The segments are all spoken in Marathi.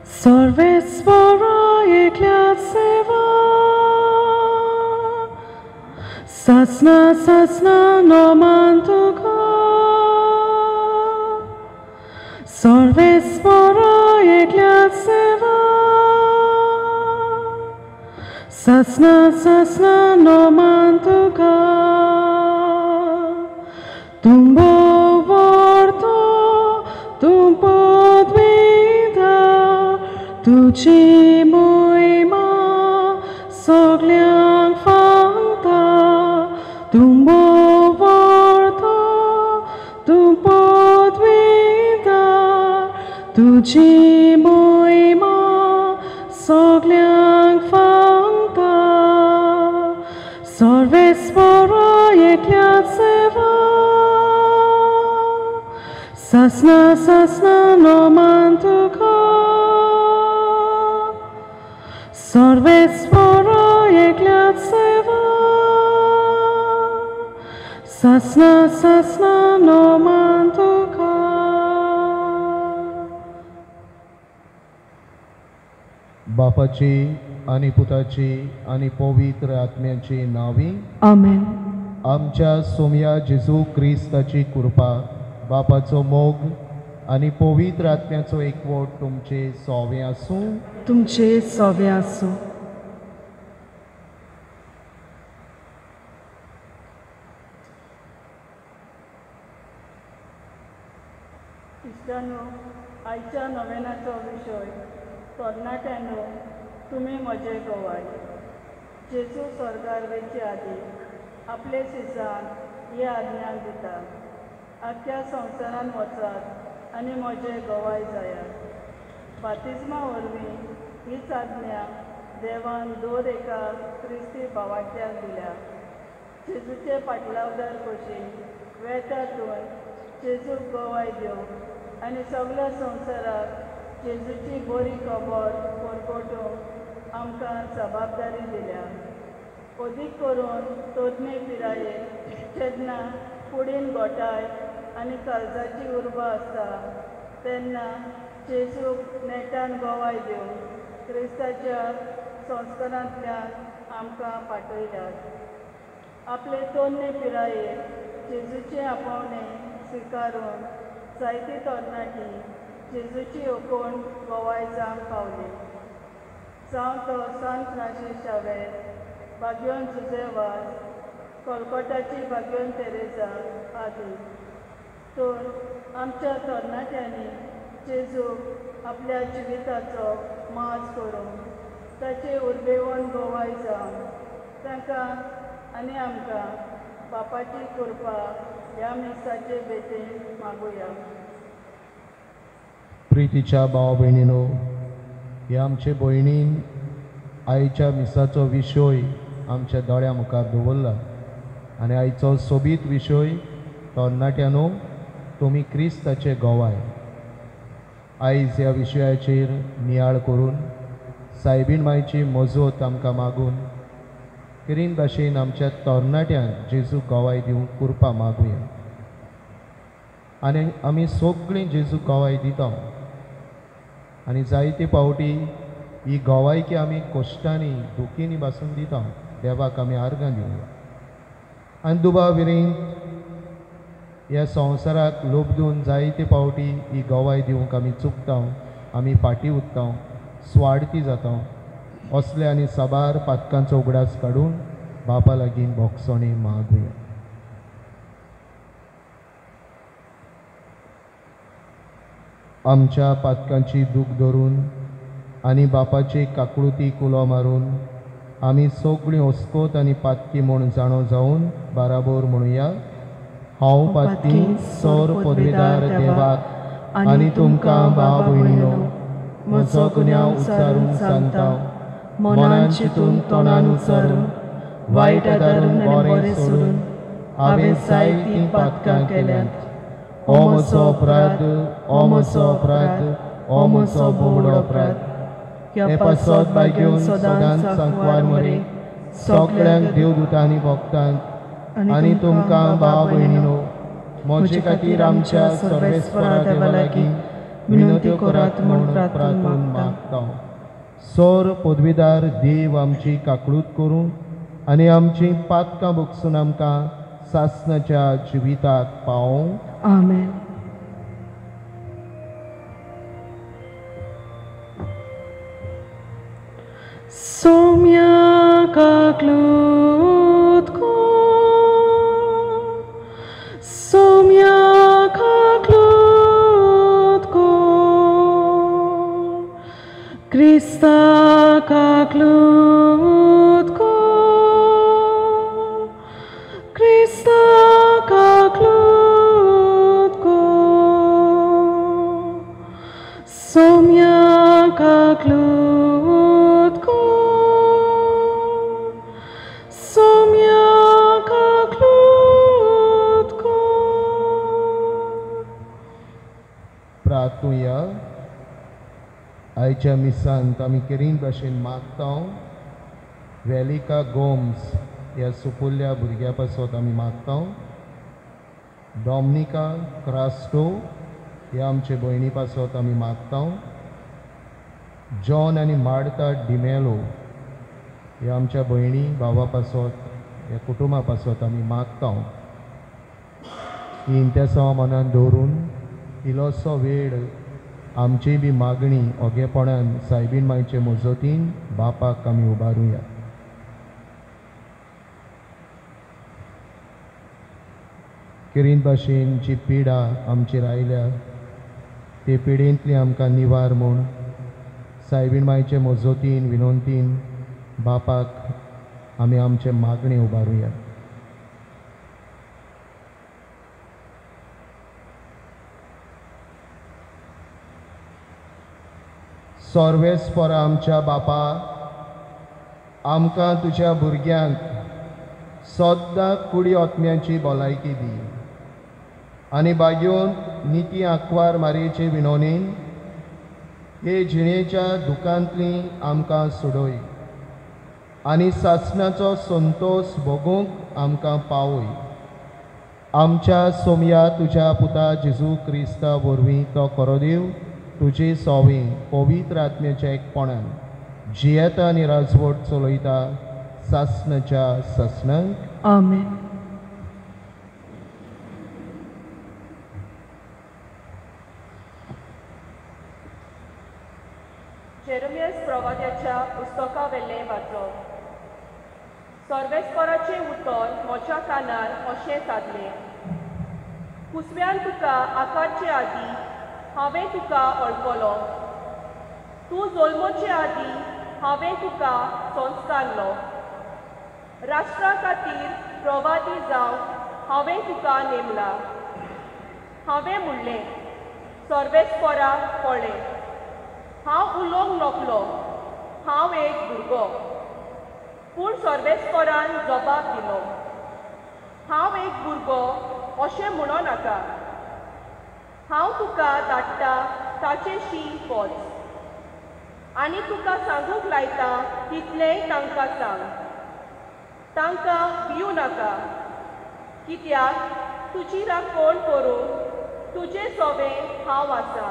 Sorvesvara ekliat seva. Sasna sasna nomantuka. Sorvesvara ekliat seva. Sasna sasna nomantuka. Tumbo vorto, tumbo dvida, tuci moima, sogliang fanta. Tumbo vorto, tumbo dvida, tuci moima, sogliang fanta. Sorvesvara ekliat seva. Sasna sasna nomantuka. Sorvesvara ekliat seva. Sasna sasna nomantuka. बापाची आणि पुताची आणि पवित्र आत्म्याची नावी. आमेन. आमच्या सोम्या जेजू क्रिस्ताची कृपा, बापाचो मोग आणि पवित्र आत्म्याचो एकवट तुमचे सोवे आसूं. तुमचे सोवे आसूं. इश्टानो, आयच्या नोवेनाचो विशय तरणाट्यानो तुमी म्हजे गोवाय. जेजू स्वर्गार वयचे आदी आपले शिसांक हे आज्ञा दिता, आख्या संवसारान वचात आनी म्हजे गोवाय जायात. बातिजमा वरवीं हीच आज्ञा देवान दर एका क्रिस्ती भावार्थ्याक दिल्या. जेजूचे पाटलावदार कशी वेतातून जेजूक गोवाय दिवंक आनी सगळ्या संवसाराक जेजूची बरी खबर परगटूंक आमकां जबाबदारी दिल्या. अदीक करून तोदणी पिराये जेन्ना कुडीन गोठाय आनी काळजाची उर्बा आसता तेन्ना जेजूक नेटान गोवाय दिवंक क्रिस्ताच्या संस्कारांतल्यान आमकां पाठयल्यात. आपले तोदणी पिराये जेजूचे आपोवणे स्विकारून जायती तरणाटी जेजूची येवकोण गोवाय जावंक पावली. जावं तो सांत फ्रांसीस शावेर, भाग्योन जुझेवास, कोलकोटाची भाग्योन तेरेजा आदी. तर आमच्या तरणाट्यांनी जेजूक आपल्या जिविताचो माज करून ताचे उर्बेवण गोवाय जावन तांकां आनी आमकां बापाची कृपा ह्या मिसाचे बेतेन मागुया. प्रितीच्या भाव भयणीनो, हे आमचे भयणीन आयच्या मिसाचो विशय आमच्या दोळ्या मुखार दवरला आनी आयचो सोबीत विशय तरणाट्यानो तुमी क्रिस्ताचे गोवाय. आयज ह्या विशयाचेर नियाळ करून सायबीण मायची मजत आमकां मागून करीन भाशेन आमच्या तरणाट्यांक जेजूक गोवाय दिवंक कृपा मागुया. आनी आमी सगळीं जेजूक गोवाय दिता आनी जायते पावटी ही गोवायकी आमी कश्टांनी दुखींनी बासून दिता. देवाक आमी आर्गां दिवया आनी दुबा विरेन ह्या संवसाराक लोबदून जायते पावटी ही गोवाय दिवंक आमी चुकता, आमी फाटीं उरता, स्वार्थी जाता. असले आनी साबार पातकांचो उगडास काडून बापा लागीं भोगसणे मागुया. आमच्या पातकांची दूख धरून आनी बापाची काकुळती कुलो मारून आमी सगळीं हुस्कोत आनी पातकी म्हूण जाणो जावन बाराबोर म्हणुया. हांव पातकी सर पदवीदार देवाक आनी तुमकां भाव भयणीनो म्हजो गुन्यांव उच्चारून सांगता. मनान चिंतून तोंडान उच्चारून वायट आदारून बरें सोडून हांवें जायतीं पातकां केल्यांत. हो म्हजो अपराध, हो म्हजो अपराध, हो म्हजो बोबडो अपराध. हे पासत भाग्योन सदांच सांकवार मरे सगळ्यांक देवदूतांनी भोगतांक आनी तुमकां भाव भयणीनो म्हजे खातीर आमच्या सर्वेस्परा देवा लागीं विनंती करात म्हूण प्रार्थून मागता. सोर पदवीदार देव आमची काकळूत करूं आनी आमची पातकां भोगसून आमकां सासणाच्या जिविताक पावों. आमेन. Somia kaklut ko, somia kaklut ko, Krista kaklut ko, Krista kaklut ko, somia kaklut ko. प्रार्थूया. आयच्या मिसांत आमी केरीन भाशेन मागता. वेलिका गोम्स ह्या सुपुल्ल्या भुरग्या पासत आमी मागता. डॉमनिका क्रास्टो ह्या आमचे भयणी पासत आमी मागता. जॉन आनी मार्ता डिमेलो ह्या आमच्या भयणी भावा पासत ह्या कुटुंबा पासत आमी मागता. ही इंत्यासांव मनान दवरून इलोसो वेळ आमची बी मागणी ओगेपणान सायबीण मायचे मजतीन बापाक आमी उबारुया. केरीन भाशेन जी पिडा आमचेर आयल्या ते पिडेंतली आमकां निवार म्हूण सायबीण मायचे मजतीन विनंतीन बापाक आमी आमचे मागणी उबारुया. सर्वेस्परा आमच्या बापा, आमकां तुज्या भुरग्यांक सद्दां कुडी ओतम्याची भलायकी दी आनी बागेवन निती आंकवार मारयेचे विनोनीन हे जिणेच्या दुखांतली आमकां सोडय आनी सासणाचो संतोष भोगूंक आमकां पावय. आमच्या सोमया तुज्या पुता जेजू क्रिस्ता वरवीं तो कोरोदेव तुजे सोवें पवित्र आत्म्याच्या एकपणान जियेता आनी राजवट चलयता सासणाच्या सासणांक. आमेन. जेरेमियास प्रवाद्याच्या पुस्तका वेल्लें वाचप. सर्वेस्पराचें उतर म्हज्या कानार अशें सादलें. कुसव्यान तुका आकारचे आदीं हांवें तुका वळखलो. तूं जल्मचे आदीं हांवें तुका संस्कारलो. राष्ट्रा खातीर प्रवादी जावं हांवें तुका नेमला. हांवें म्हणलें, सर्वेस्परा पळय, हांव उलोवंक नकलो, हांव एक भुरगो. पूण सर्वेस्परान जबाब दिलो, हांव एक भुरगो अशें म्हणो नाका. हांव तुका धाडटा ताचेशी वच आनी तुका सांगूंक लायता तितलेंय तांकां सांग. तांकां भिवू नाका, कित्याक तुजी राखण करूंक तुजें सोवें हांव आसा.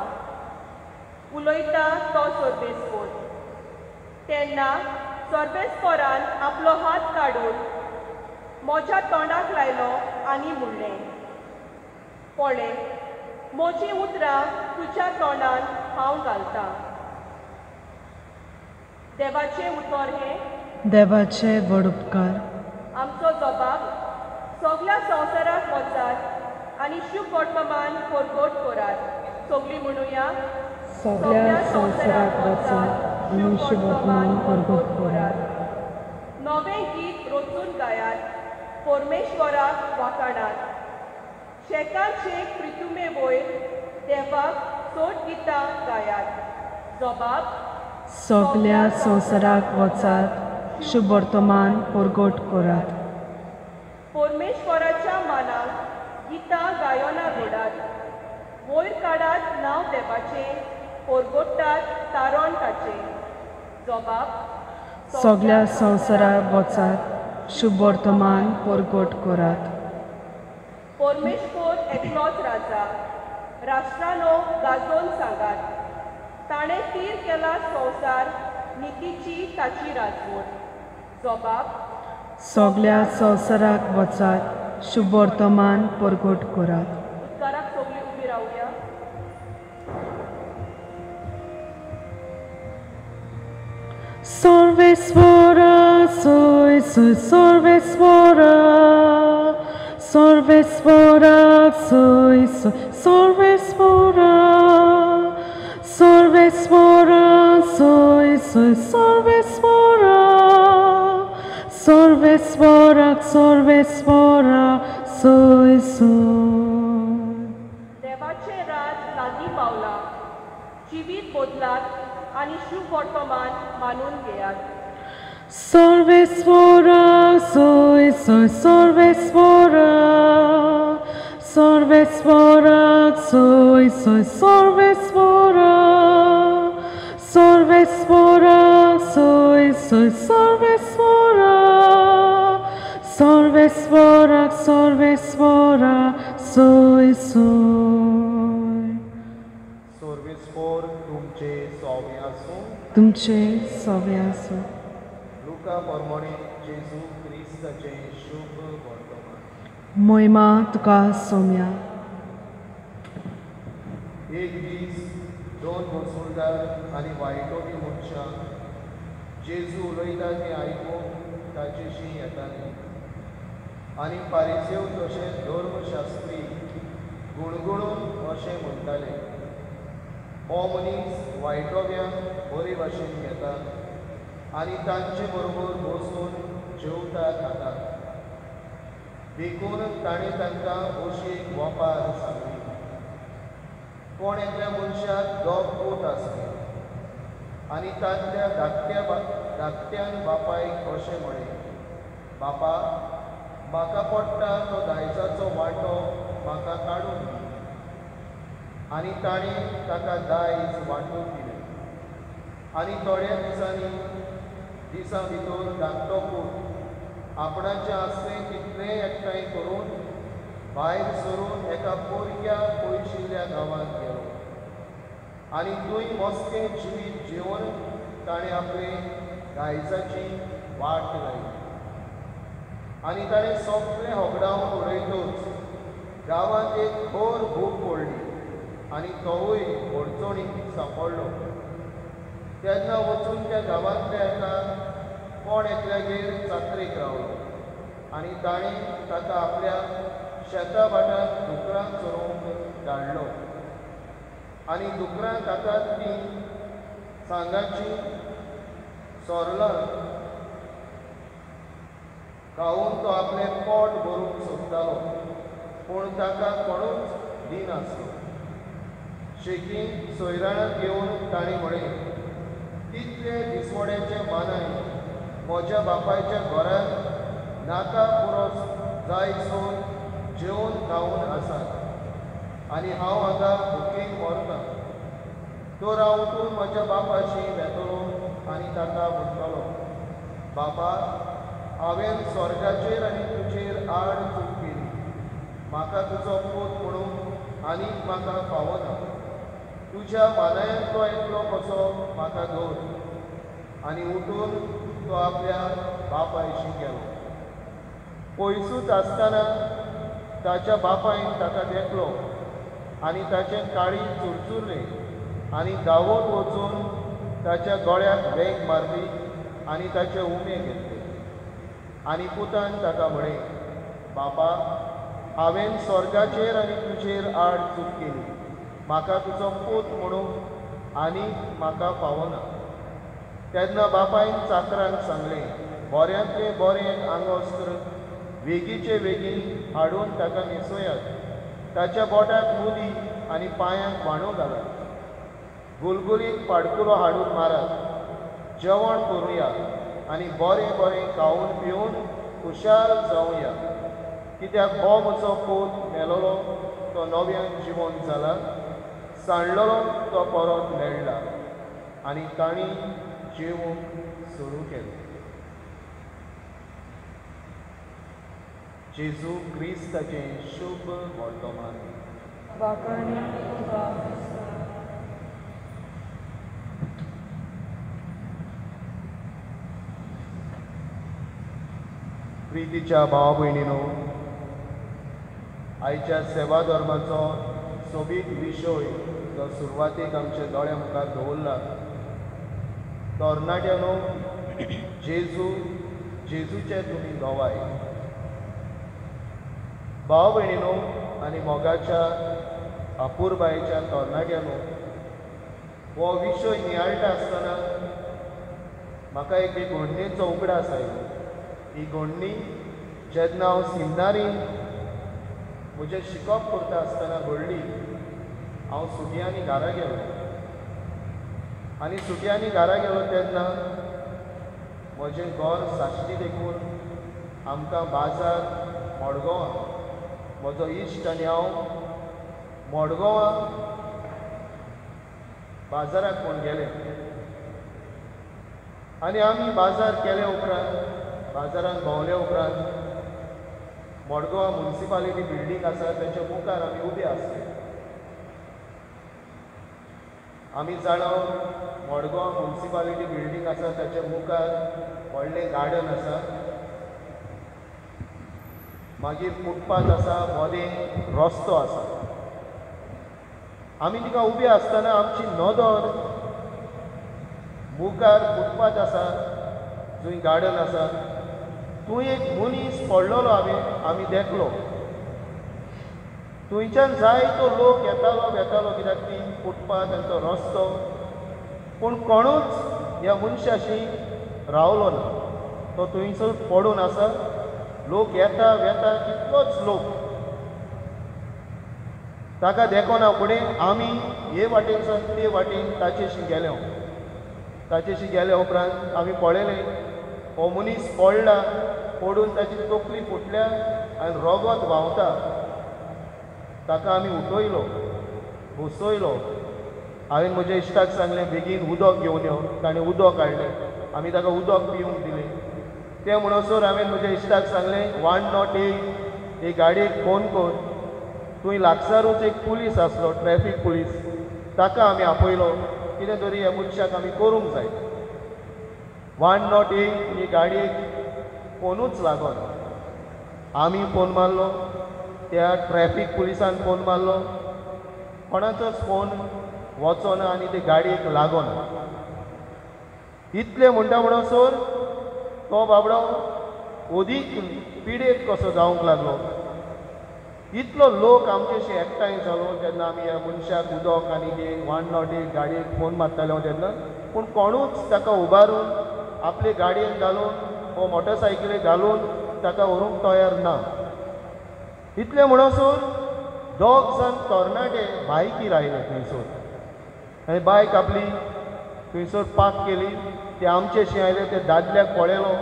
उलयता तो सर्वेस्पर. तेन्ना सर्वेस्परान आपलो हात काडून म्हज्या तोंडाक लायलो आनी म्हणलें, पळय, म्हजीं उतरां तुज्या तोंडान हांव घालतां. देवाचें उतर हें. देवाचे व्हड उपकार. आमचो जबाब, सगळ्या संवसाराक वचात आनी शुभ वर्तमान परगट करात. सगळीं म्हणुया, सगळ्या संवसाराक वचात आनी शुभ वर्तमान परगट करात. नवें गीत रचून गायात, परमेश्वराक वाखाणात. शेकान शेक प्रितुमे वयर देवाक सोड गितां गायात. जबाब, सगळ्या संवसाराक वचात शुभ वर्तमान परगट करात. परमेश्वराच्या मानाक गितां गायना घोडात. वयर काडात नांव देवाचें, परगटात तारण ताचें. जबाब, सगळ्या संवसाराक वचात शुभ वर्तमान परगट करात. परमेश्वर एकलोच राजा. राष्ट्रानो गाजोवन सांगात, ताणें तीर केला संवसार नितीची ताची राजवट. जबाब, सगल्या संवसाराक वचात, शुभ वर्तमान परगट करात. उद्गाराक सगळीं उबी रावया. सर्वेश्वरा soy, soy सर्वेश्वरा, सर्वेश्वरा soy, soy सर्वेश्वरा, सर्वेश्वरा soy, soy सर्वेश्वरा, सर्वेश्वरा, सर्वेश्वरा soy, soy. देवाचे राज लागीं पावला. जिवीत बदलात आनी शुभ वर्तमान मानून घेयात. सर्वेश्वरा soy, soy सर्वेश्वरा, सर्वेश्वरा soy, soy सर्वेश्वरा, सर्वेश्वरा soy, soy सर्वेश्वरा, सर्वेश्वरा, सर्वेश्वरा soy, soy. सर्वेस्पोर तुमचे सौम्य आसूं. तुमचे सवे आसूं. लुका प्रमाणे जेजू क्रिस्ताचे शुभ वर्तमान. महिमा तुका सौम्या. एक दीस दोन वसूलदार आनी वायटोवी मनशां जेजू उलयता तें आयकून ताचेशी येतालीं. आनी फारिसेव तशेंच धर्मशास्त्री गुणगुणून अशें म्हणटाले, हो मनीस वायटोव्यांक बरे भाशेन घेता आनी तांचे बरोबर बसून जेवता खाता. देखून ताणें तांकां बशेक वपार सांगली. कोण एकल्या मनशाक दोग पूत आसले आनी तांतल्या धाकट्यान बापायक अशें म्हळें, बापा, म्हाका पडटा तो दायजाचो वांटो म्हाका काडून दी. आनी ताणें ताका दायज वांटून दिलें. आनी थोड्या दिसां भितर धाकटो पूत आपणाचें आसलें तितलें एकठांय करून भायर सरून एका पोरक्या पयशिल्ल्या गांवांत गेलो. आनी थंय मस्तें जिवीत जेवन ताणें आपले दायजाची वाट लायली. आनी ताणें सगळें होगडावन उडयतच गांवांत एक खोर भूक पडली आनी तोवूय अडचणीक सांपडलो. तेन्ना वचून त्या गांवांतल्या एका कोण एकल्यागेर चाकरेक रावलो आनी ताणें ताका आपल्या शेता भाटांत दुकरांक चरोवंक धाडलो. आनी दुकरां खातात ती सांगाची सोरलां खावून तो आपलें पोट भरूंक सोदतालो, पूण ताका कोणूच दिनासलो. शेकीन सोयराणाक घेवन ताणें म्हळें, तितले दिसवड्याचे मानाय म्हज्या बापायच्या घरांत नाका पुरो जायसर जेवून खावून आसात आनी हांव हांगा भुकेक मरतां. तर हांव उठून म्हज्या बापाशी वेतलो आनी ताका म्हणटलो, बापा, हांवें स्वर्गाचेर आनी तुजेर आड चूक केली. म्हाका तुजो पूत म्हणून आनीक म्हाका फावना. तुज्या मानायांत तो एकलो कसो म्हाका दवर. आनी उठून तो आपल्या बापायशी गेलो. पयसूच आसतना ताच्या बापायन ताका देखलो आनी ताचें काळी चुरचुरलें आनी धांवत वचून ताच्या गळ्याक वेग मारली आनी ताचे उमे घेतले. आनी पुतान ताका म्हळें, बापा, हांवें स्वर्गाचेर आनी तुजेर आड चूक केली. म्हाका तुजो पूत म्हणून आनीक म्हाका फावना. तेन्ना बापायन चाकरांक सांगलें, बऱ्यांतलें बरें आंगवस्त्र वेगीचे बेगीन हाडून ताका न्हेसोयात. ताच्या बोटाक मुदी आनी पांयांक वाणो घालात. गुलगुलीत पाडकुलो हाडून मारात. जेवण करुया आनी बरें बरें खावून पिवून खुशाल जावया. कित्याक हो म्हजो पूत मेलोलो तो नव्यान जिवंत जाला, सांडलोलो तो परत मेळ्ळा. आनी तांणी जेवूंक सुरू केलें. जेजू क्रिस्ताचें शुभ वर्तमान. वाखाणी तुका प्रितीच्या भावा भयणीनो, आयच्या सेवा धर्माचो सोबीत विशय जो सुरवातेक आमच्या दोळ्या मुखार दवरला, तरणाट्यानो जेजूचे तुमी गोवाय. भाव भयणीनो आनी मोगाच्या अपुरबायेच्या तरणाट्यानो, हो विशय नियाळटा आसतना म्हाका एक घडणेचो उगडास आयलो. ही घडणी जेन्ना हांव सिमनारीन म्हजें शिकप करता आसतना घडली. हांव सुटयांनी घरा गेलो आनी सुटयांनी घरा गेलो तेन्ना म्हजें घर साश्टी देखून आमकां बाजार मडगांवां, म्हजो इश्ट आनी हांव मडगांवां बाजाराक म्हूण गेले. आनी आमी बाजार केले उपरांत, बाजारांत भोंवले उपरांत मडगांव म्युनिसिपालिटी बिल्डींग आसा तेच्या मुखार आमी उबे आसले. आमी जाणो मडगांव म्युनिसिपालिटी बिल्डींग आसा तेच्या मुखार व्हडलें गार्डन आसा, मागीर फुटपाथ आसा, मदें रस्तो आसा. आमी तिका उबे आसतना आमची नदर मुखार फुटपाथ आसा, जंय गार्डन आसा, थंय एक मनीस पडलेलो आमी देखलो. थंयच्यान जायतो लोक येतालो वेतालो, कित्याक ती फुटपाथ आनी तो रस्तो, पूण कोणूच ह्या मनशाशी रावलो ना. तो थंयसर पडून आसा. लोक येता वेता, कितलोच लोक ताका देखोना. फुडें आमी हे वाटेनसून ते वाटेन ताचेशी गेले. ताचेशी गेले उपरांत आमी पळयलें हो मनीस पडला, पडून ताची तकली फुटल्या आनी रगत व्हांवता. ताका आमी उठयलो, बसयलो. हांवें म्हज्या इश्टाक सांगलें बेगीन उदक घेवन यो. ताणें उदक हाडलें. आमी ताका उदक पिवंक दिलें. तें म्हणसर हांवें म्हज्या इश्टाक सांगलें 108 हे गाडयेक फोन कर. थंय लागसारूच एक पुलीस आसलो, ट्रॅफीक पुलीस. ताका आमी आपयलो. कितें तरी ह्या मनशाक आमी करूंक जाय. 108 ही गाडयेक फोनूच लागना. आमी फोन मारलो, त्या ट्रॅफीक पुलिसान फोन मारलो, कोणाचोच फोन वचना आनी ते गाडयेक लागना. इतलें म्हणटा म्हणसर तो बाबडो ओदीक पिडेक कसो जावंक लागलो. इतलो लोक आमचेशी एकठांय जालो जेन्ना आमी ह्या मनशाक उदक आनी हे 108 गाडयेक फोन मारताले तेन्ना, पूण कोणूच ताका उबारून आपले गाडयेन घालून हो मोटरसायकलीक घालून ताका व्हरूंक तयार ना. इतलें म्हणसर दोग जाण तरणाटे बायकीर आयले थंयसर आनी बायक आपली थंयसर पार्क केली. ते आमचेशी आयले, ते दादल्याक पळयलो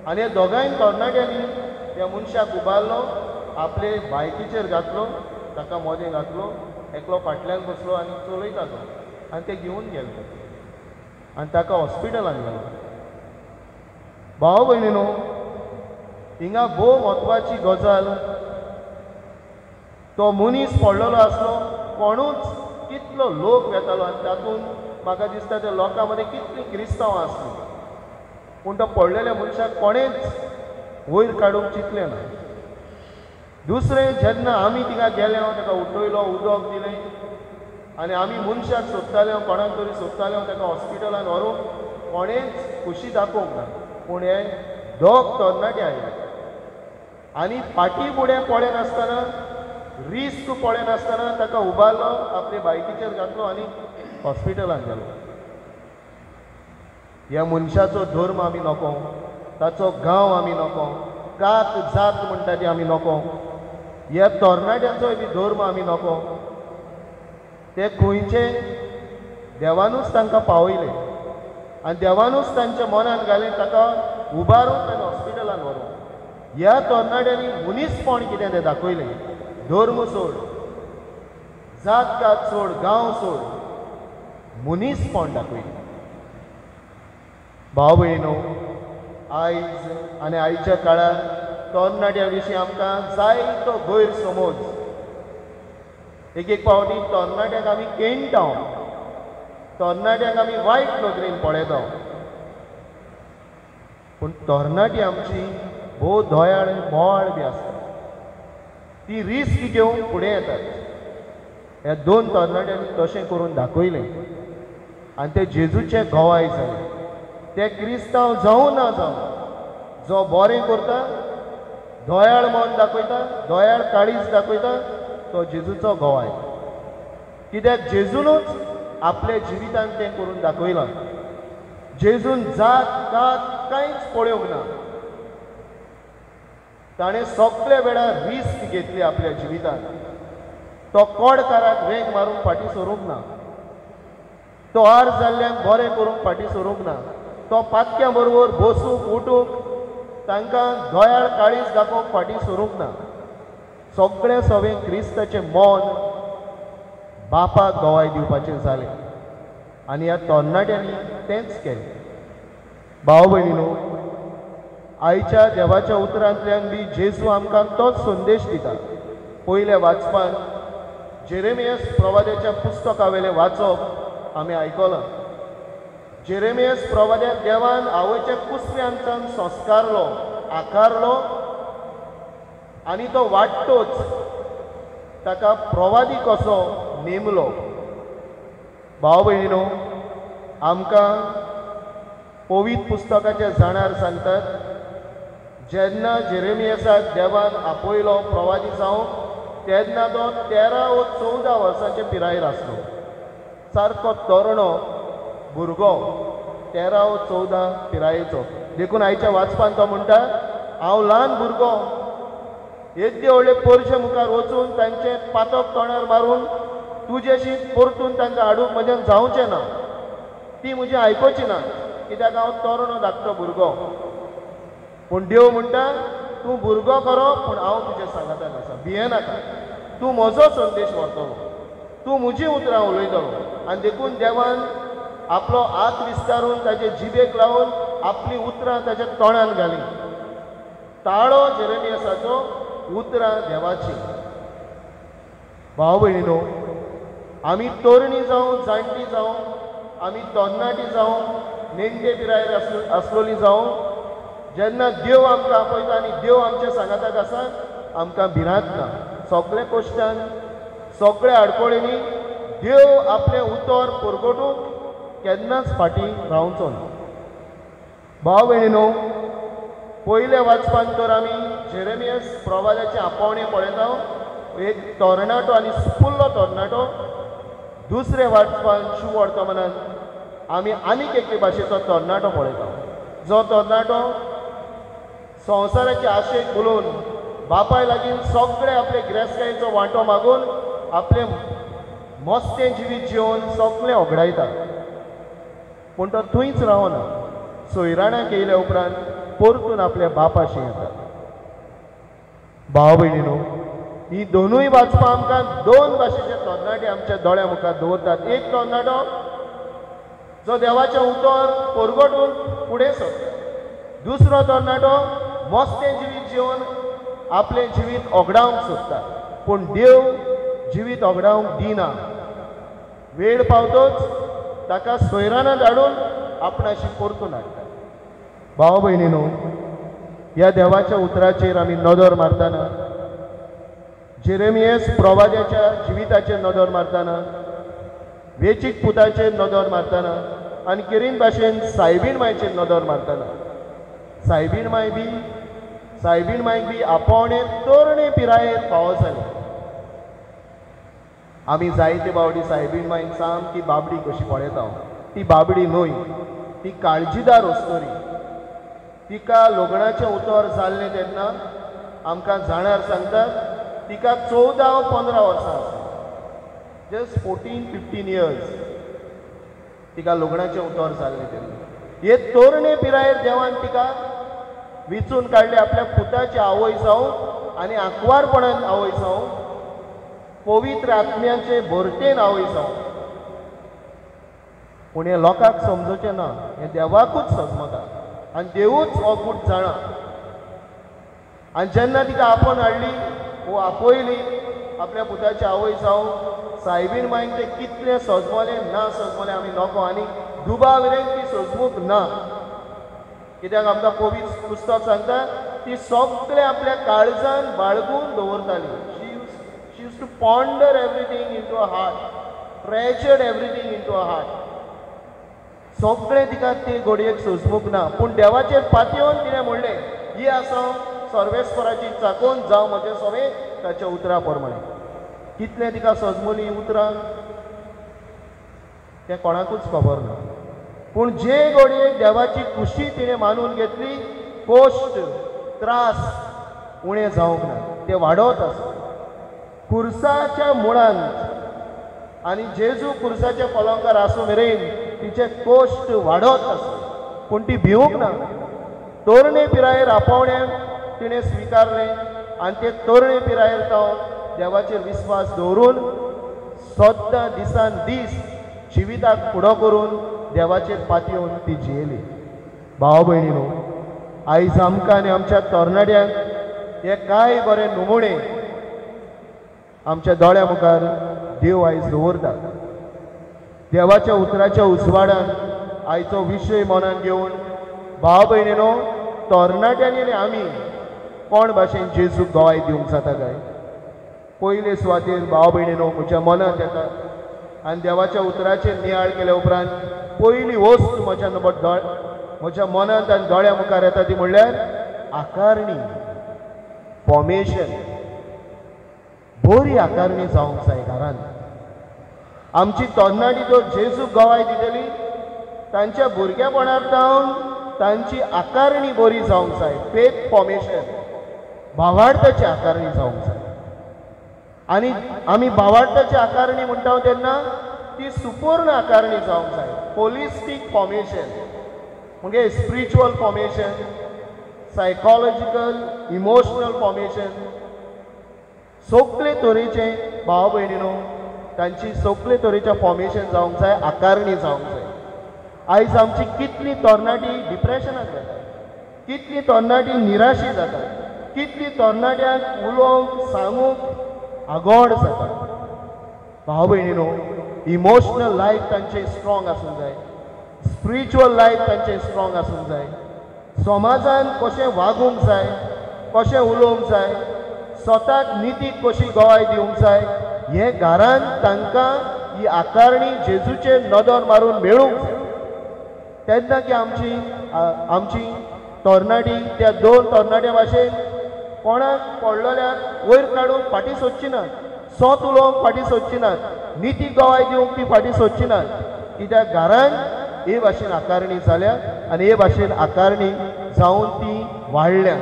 आनी हे दोगांय तरणाट्यांनी त्या मनशाक उबारलो, आपले बायकीचेर घातलो, ताका मदें घातलो, एकलो फाटल्यान बसलो आनी चलयतालो आनी ते घेवन गेले आनी ताका हॉस्पिटलान गेलो. भाव भयणीनो, हिंगा भोव म्हत्वाची गजाल, तो मनीस पडलेलो आसलो, कोणूच कितलो लोक वेतालो आनी तातूंत म्हाका दिसता त्या लोकां मदें कितलीं क्रिस्तांवां आसलीं, पूण तो पडलेल्या मनशाक कोणेंच वयर काडूंक चिंतलें ना. दुसरें, जेन्ना आमी थिंगा गेले, ताका उठयलो, उदक दिलें आनी आमी मनशाक सोदताले, कोणाक तरी सोदताले, ताका हॉस्पिटलान व्हरूंक कोणेंच खुशी दाखोवंक ना. पूण हे दोग तरणाटे आयले आनी फाटीं फुडें पळय नासतना, रिस्क पळय नासतना ताका उबारलो, आपले बायकीचेर घातलो आनी हॉस्पिटलान गेलो. ह्या मनशाचो धर्म आमी नको, ताचो गांव आमी नको, कात जात म्हणटा ती आमी नको, ह्या तरणाट्यांचोय बी धर्म आमी नको. ते खंयचे देवानूच तांकां पावयले आनी देवानूच तांच्या मनान घालें ताका उबारून आनी हॉस्पिटलान व्हरूंक. ह्या तरणाट्यांनी मनीसपण कितें तें दाखयलें. धर्म सोड, जात कात सोड, गांव सोड, मनीसपण दाखयलें. भाव भयणीनो, आयज आनी आयच्या काळार तरणाट्या विशीं आमकां जायतो गैरसमज एक पावटी तरणाट्यांक आमी केणटा, तरणाट्यांक आमी वायट नदरेन पळयता, पूण तरणाटी आमची भोव दोयाळ मोवाळ बी आसता. ती रिस्क घेवन फुडें येतात. ह्या 2 तरणाट्यांनी तशें करून दाखयलें आनी ते जेजूचे घोवाय जाले. ते क्रिस्तांव जावं ना जावं, जो बरें करता, दोयाळ मन दाखयता, दोयाळ काळीज दाखयता, तो जेजूचो घोवाय. कित्याक जेजूनच आपल्या जिवितांत तें करून दाखयलां. जेजून जात कात कांयच पळोवंक ना. ताणें सगळे वेळार रिस्क घेतली आपल्या जिवितांत. तो कोडकाराक वेग मारून फाटीं सरूंक ना. तो आर जाल्ल्यांक बरें करूंक फाटीं सरूंक ना. तो पातक्यां बरोबर बसूंक उठूंक तांकां दोयाळ काळीज दाखोवंक फाटीं सरूंक ना. सगळें सवें क्रिस्ताचें मन बापाक घोवाय दिवपाचें जालें आनी ह्या तरणाट्यांनी तेंच केलें. भाव भयणीनो, आयच्या देवाच्या उतरांतल्यान बी जेजू आमकां तोच संदेश दिता. पयले वाचपान जेरेमियास प्रवाद्याच्या पुस्तकावेलें वाचप आमी आयकलां. जेरेमियास प्रवाद्याक देवान आवयच्या कुसऱ्यांतल्यान संस्कारलो, आकारलो आनी तो वाडटोच ताका प्रवादी कसो नेमलो. भाव भयणीनो, आमकां पवित्र पुस्तकाच्या जाणार सांगतात, जेन्ना जेरेमियासाक देवान आपयलो प्रवादी जावंक, तेन्ना तो 13 वा 14 वर्सांचे पिरायेर आसलो. सारको तरणो भुरगो, 13 वा 14 पिरायेचो. देखून आयच्या वाचपान तो म्हणटा, हांव ल्हान भुरगो, येद्दे व्हडले परशे मुखार वचून तांचे पातक तोंडार मारून तुजेशी परतून तांकां हाडूंक म्हज्यान जावचें ना. ती म्हजी आयकोची ना, कित्याक हांव तरणो धाकटो भुरगो. पूण देव म्हणटा, तूं भुरगो खरो, पूण हांव तुज्या सांगाताक आसा, भियेनाका. तूं म्हजो संदेश व्हरतलो, तूं म्हजीं उतरां उलयतलो. आनी देखून देवान आपलो हात विस्तारून ताचे जिबेक लावन आपली उतरां ताच्या तोंडान घाली. ताळो जेरेमियासाचो, उतरां देवाची. भाव भयणीनो, आमी तरणी जावं, जाणटी जावं, आमी तरणाटी जावं, नेणटे पिरायेर आसलोली जावं, जेन्ना देव आमकां आपयता आनी देव आमच्या सांगाताक आसा, आमकां भिरांत ना. सगळे कश्टान, सगळे आडकोळींनी देव आपलें उतर परगटूंक केन्नाच फाटीं रावचो ना. भाव भयणीनो, पयले वाचपान तर आमी जेरेमियास प्रवाद्याचें आपोवणें पळयता, एक तरणाटो आनी स्फुल्ल तरणाटो. दुसरे वाचपान शुभ वर्तमानांत आमी आनीक एके भाशेचो तरणाटो पळयता, जो तरणाटो संवसाराचे आशेक भुलून बापाय लागीं सगळे आपले गिरेस्तकायेचो वांटो मागून आपलें मस्तें जिवीत जिवन सगळें ओगडायता. पूण तो थंयच रावना. सोयराणाक येयल्या उपरांत परतून आपल्या बापाशी येता. भाव भयणीनो, ही दोनूय वाचपां आमकां 2 भाशेचे तरणाटे आमच्या दोळ्या मुखार दवरतात. एक तरणाटो जो देवाचें उतर परगटून फुडें सरता. दुसरो तरणाटो मस्तें जिवीत जिवन आपलें जिवीत ओगडावंक सोदता, पूण देव जिवीत ओगडावंक दिना. वेळ पावतोच ताका सोयरानांत हाडून आपणाशी परतून हाडटा. भाव भयणीनो, ह्या देवाच्या उतराचेर आमी नदर मारतना, जेरेमियास प्रवाद्याच्या जिविताचेर नदर मारतना, वेंचीक पुताचेर नदर मारतना आनी किरीन भाशेन सायबीण मांयचेर नदर मारतना, सायबीण मांयक बी आपोवणें तरणे पिरायेर फावो जालें. आमी जायते बावडी सायबीण मांयक सामकी बाबडी कशी पळयता. ती बाबडी न्हय, ती काळजीदार वस्तोरी. तिका लग्नाचें उतर जाल्लें तेन्ना आमकां जाणार सांगतात, तिका 14 वा 15 वर्सां आसलीं. जस्ट 14-15 इयर्स तिका लग्नाचें उतर जाल्लें तेन्ना. हे तरणे पिरायेर देवान तिका विचून काडले आपल्या पुताची आवय जावं आनी आंकवारपणान आवय जावं, पवित्र आत्म्याचे भरतेन आवय जावं. पूण हें लोकांक समजोचें ना, हें देवाकूच समजता आनी देवूच हो गूट जाणा. आनी जेन्ना तिका आपोवन हाडली वो आपयली आपल्या पुताचे आवय जावं सायबीन मागीर ते कितले सजमले ना सजमले आमी नको आनी दुबावरेन ती सजमूक ना कित्याक आमकां पवित्र पुस्तक सांगता ती सगळे आपल्या काळजान बाळगून दवरताली she used to ponder everything into a heart treasured everything into a heart सगळे तिका ती घडयेक सोजमूक ना पूण देवाचेर पातयेवन तिणें म्हणलें ही आसा सर्वेस्पराची चाकोन जावं म्हजें सवें ताच्या उतरा प्रमाणे कितलें तिका सजमली उतरां तें कोणाकूच खबर ना पूण जे घडयेक देवाची खुशी तिणें मानून घेतली कोश्ट त्रास उणें जावंक ना ते वाडत आसा खुर्साच्या मुळांत आनी जेजू खुर्साच्या पलंकार आसूं मेरेन तिचे कोश्ट वाडत आसा पूण ती भिवूंक ना तोरणे पिरायेर आपोवणें तिणें स्विकारलें आनी ते तोरणे पिरायेर तो देवाचेर विस्वास दवरून सद्दां दिसान दीस जिविताक फुडो करून देवाचेर पातयेवन ती जियेली भाव भयणीनो आयज आमकां आनी आमच्या तरणाट्यांक हे कांय बरे नमुणे आमच्या दोळ्या मुखार देव आयज दवरता देवाच्या उतराच्या उजवाडान आयचो विशय मनान घेवन भाव भयणीनो तरणाट्यांनी आनी आमी कोण भाशेन जेजूक गोवाय दिवंक जाता काय पयले सुवातेर भाव भयणीनो म्हज्या मनांत येता आनी देवाच्या उतराचेर नियाळ केल्या उपरांत पयली वस्त म्हज्या मनांत आनी दोळ्या मुखार येता ती म्हणल्यार आकारणी फॉर्मेशन बरी आकारणी जावंक जाय घरांत आमची तरणाटी जर जेजूक गोवाय दितली तांच्या भुरगेपणार जावन तांची आकारणी बरी जावंक जाय फेथ फॉर्मेशन भावार्थाची आकारणी जावंक जाय आनी आमी भावार्थाची आकारणी म्हणटा तेन्ना ती सुपूर्ण आकारणी जावंक जाय होलिस्टीक फॉर्मेशन म्हणजे spiritual formation psychological emotional formation सगळे तरेचे भाव भयणीनो तांची सगळे तरेच्या फॉर्मेशन जावंक जाय आकारणी जावंक जाय आयज आमची कितली तरणाटी डिप्रेशनाक जाता कितली तरणाटी निराशी जाता कितली तरणाट्यांक उलोवंक सांगूंक आगोड जाता भाव भयणीनो इमोशनल लायफ तांचे स्ट्रॉंग आसूंक जाय स्पिरिच्युअल लायफ तांचे स्ट्रॉंग आसूंक जाय समाजान कशें वागूंक जाय कशें उलोवंक जाय स्वताक नितीक कशी गोवाय दिवंक जाय हे घरांत तांकां ही आकारणी जेजूचेर नदर मारून मेळूंक जाय तेन्ना की आमची तरणाटी त्या दोन तरणाट्या भाशेन कोणाक पडलेल्याक वयर काडून फाटीं सोदची नात सोत उलोवंक फाटीं सोदची नात नितीक गोवाय दिवंक ती फाटीं सोदची नात कित्याक घरांत हे भाशेन आकारणी जाल्या आनी हे भाशेन आकारणी जावन ती वाडल्या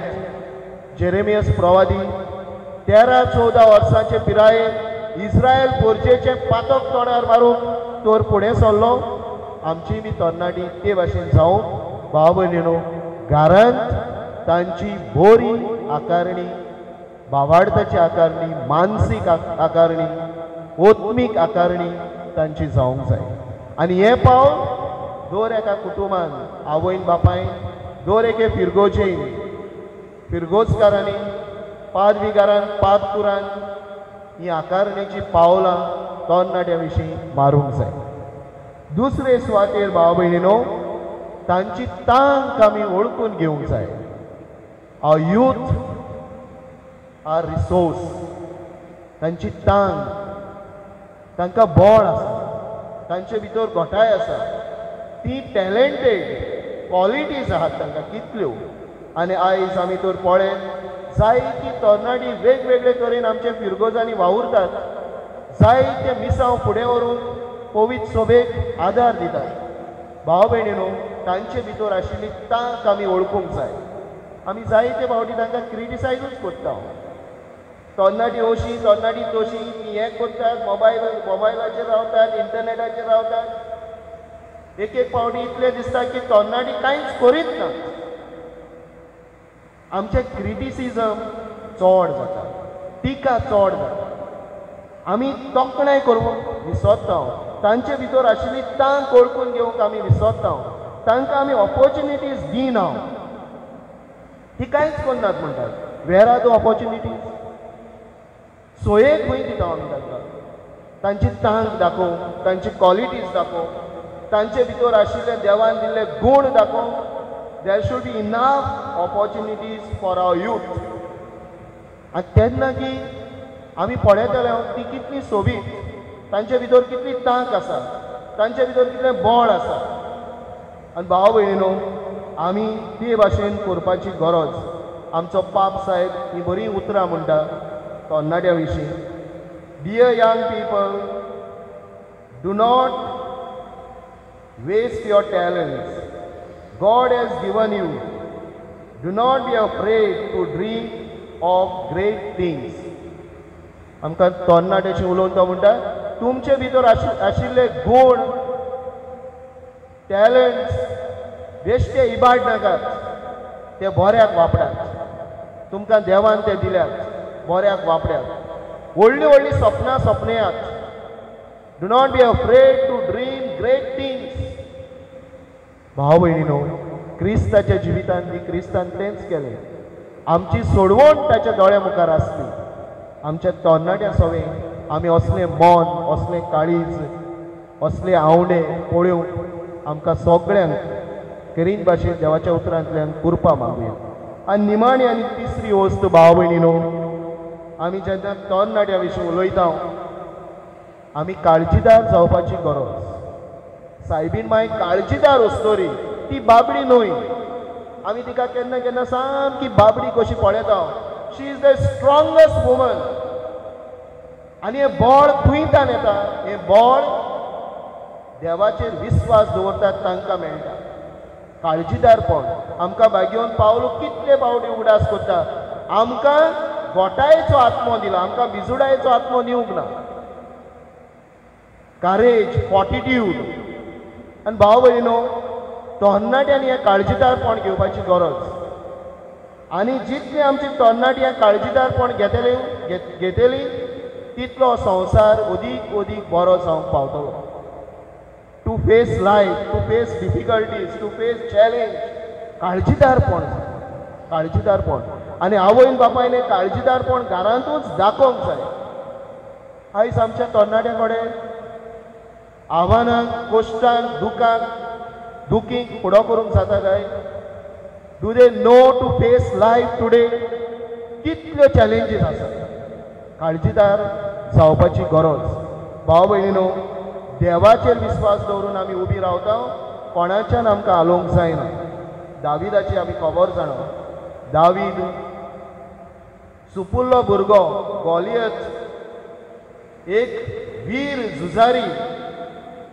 जेरेमियस प्रवादी 13-14 वर्सांचे पिरायेर इस्रायल पोरचेचे पातक तोंडार मारूंक तोर फुडें सरलो आमची बी तरणाटी ते भाशेन जावं भाव भयणीनो घरांत तांची बरी आकारणी भावार्थाची आकारणी मानसीक आकारणी ओत्मीक आकारणी तांची जावंक जाय आनी हे पावल दर एका कुटुंबान आवयन बापायन दर एके फिरगोजेन फिरगोजकारांनी पादविकारान पादपुरान ही आकारणीची पावलां तरणाट्या विशीं मारूंक जाय दुसरे सुवातेर भाव भयणीनो तांची तांक आमी वळखून घेवंक जाय अ यूथ आर रिसोर्स तांची तांक तांकां बळ आसा तांचे भितर घोटाय आसा ती टॅलेंटेड क्वॉलिटीज आहात तांकां कितल्यो आनी आयज आमी तर पळयत जायती तरणाटी वेगवेगळे तरेन आमचे फिरगोजांनी वावुरतात जायते मिसांव फुडें व्हरून पवित्र सभेक आदार दितात भाव भयणीनो तांचे भितर आशिल्ली तांक आमी वळखूंक जाय आमी जायते फावटी तांकां क्रिटिसायजूच करता तरणाटी अशी तरणाटी तशी ती हें करतात मोबायलाचेर रावतात इंटरनेटाचेर रावतात एक एक फावटी इतलें दिसता की तरणाटी कांयच करीत ना आमचें क्रिटिसिजम चड जाता टिका चड जाता आमी तोखणाय करूंक विसरता तांचे भितर आशिल्ली तांक वळखून घेवंक आमी विसरता तांकां आमी ऑपॉर्च्युनिटीज दिना ती कांयच करनात म्हणटात वेर आर द ऑपॉर्च्युनिटीज सोयेक खंय दिता आमी तांकां तांची तांक दाखोव तांची क्वॉलिटीज दाखोव तांचे भितर आशिल्ले देवान दिल्ले गूण दाखोव there should be enough opportunities for our youth आनी तेन्ना की आमी पळयतले ती कितली सोबीत तांचे भितर कितली तांक आसा तांचे भितर कितलें बळ आसा आनी भाव भयणीनो आमी ते भाशेन करपाची गरज आमचो पाप साहेब ही बरी उतरां म्हणटा तरणाट्या विशीं dear young people do not waste your talents God has given you do not be afraid to dream of great things आमकां तरणाट्याची उलोवन तो म्हणटा तुमचे भितर आशिल्ले गूण टॅलंट्स बेश्टे इबाड नाकात ते बऱ्याक वापरात तुमकां देवान ते दिल्यात बऱ्याक वापरात व्हडलीं व्हडलीं सपनां सपनेयात do not be afraid to dream great things भाव भयणीनो क्रिस्ताच्या जिवितांत बी क्रिस्तान तेंच केलें आमची सोडवण ताच्या दोळ्या मुखार आसली आमच्या तरणाट्या सवें आमी असलें मन असलें काळीज असले आवडे पळोवंक आमकां सगळ्यांक करीत भाशेन देवाच्या उतरांतल्यान कुरपा मागुया आनी निमाणी आनी तिसरी वस्त भाव भयणीनो आमी जेन्ना तरणाट्या विशीं उलयता आमी काळजीदार जावपाची गरज सायबीन माय काळजीदार आसतरी ती बाबडी न्हय आमी तिका केन्ना केन्ना सामकी बाबडी कशी पळयता शी इज द स्ट्रॉंगेस्ट वुमन आनी हें बळ खंयच्यान येता हें बळ देवाचेर विस्वास दवरतात तांकां मेळटा काळजीदारपण आमकां भाग्योन पावलो कितले फावटी उगडास करता आमकां गोठायेचो आत्मो दिला आमकां बिजुडायेचो आत्मो दिवंक ना कारेज फॉर्टिट्यूड आनी भाव भयणीनो तरणाट्यांनी हें काळजीदारपण घेवपाची गरज आनी जितली आमची तरणाटी हें काळजीदारपण घेतली तितलो संवसार अदीक अदीक बरो जावंक पावतलो to face life to face difficulties to face challenge काळजीदारपण आनी आवयन बापायन हें काळजीदारपण घरांतूच दाखोवंक जाय आयज आमच्या तरणाट्या कडेन आव्हानांक कश्टांक दुखींक फुडो करूंक जाता काय do they know to face life today कितल्यो चॅलेंजीस आसा काळजीदार जावपाची गरज भाव भयणीनो देवाचेर विस्वास दवरून आमी उबी रावता कोणाच्यान आमकां आलोवंक जायना दाविदाची आमी खबर जाणा दावीद सुपुल्लो भुरगो गोलियत एक वीर झुजारी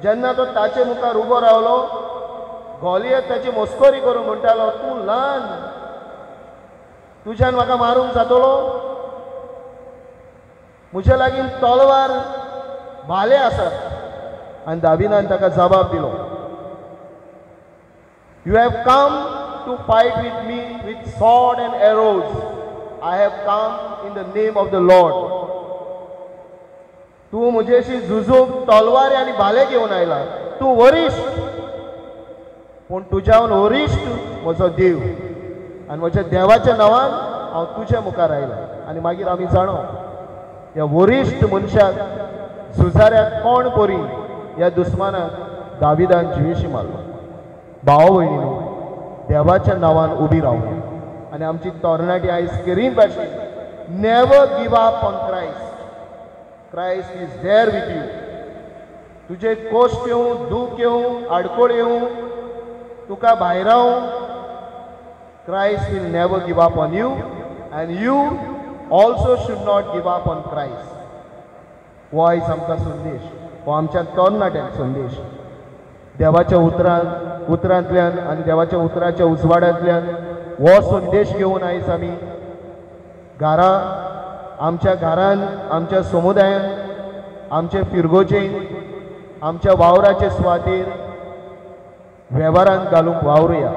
जेन्ना तो ताचे मुखार उबो रावलो गोलियत ताची मस्कोरी करून म्हणटालो तूं ल्हान तुज्यान म्हाका मारूंक जातलो म्हजे लागीं तलवार भाले आसात आनी दाविदान ताका जबाब दिलो you have come to fight with me with sword and arrows I have come in the name of the Lord तूं म्हजेशी झुजूंक तलवारी आनी भाले घेवन आयला तूं वरिश्ट पूण तुज्यान वरिश्ट म्हजो देव आनी म्हज्या देवाच्या नांवान हांव तुज्या मुखार आयला आनी मागीर आमी जाणो ह्या वरिश्ट मनशाक झुजाऱ्याक कोण परी ह्या दुस्मानाक दाविदान जिवेशी मारलो भाव भयणीनो देवाच्या नांवान उबी रावूं आनी आमची तरणाटी आयज करीत भाशेन never give up on Christ is there with you तुजे कश्ट येवं दूख येवं आडकोळ येवं तुका भायर Christ will never give up on you and you also should not give up on Christ हो आयज आमकां संदेश हो आमच्या तरणाट्यांक संदेश देवाच्या उतरांतल्यान आनी देवाच्या उतराच्या उजवाड्यांतल्यान हो संदेश घेवन आयज आमी घरां आमच्या घरान आमच्या समुदायान आमचे फिरगोचेन आमच्या वावराचे सुवातेर वेव्हारांत घालूंक वावरुया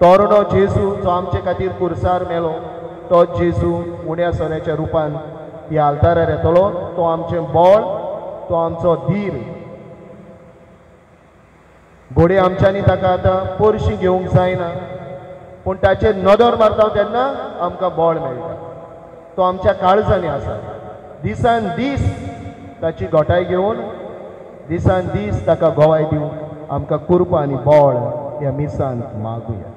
तोरणो जेजू जो आमचे खातीर कुर्सार मेलो तो जेजू उण्या सोन्याच्या रुपान ह्या आल्तारार येतलो तो आमचें बळ तो आमचो धीर घोडे आमच्यांनी ताका आतां पोरशी घेवंक जायना पूण ताचेर नदर मारता तेन्ना आमकां बळ मेळटा तो आमच्या काळजांनी आसा दिसान दीस ताची घोटाय घेवन दिसान दीस ताका गोवाय दिवंक आमकां कृपा आनी बळ ह्या मिसांत मागुया.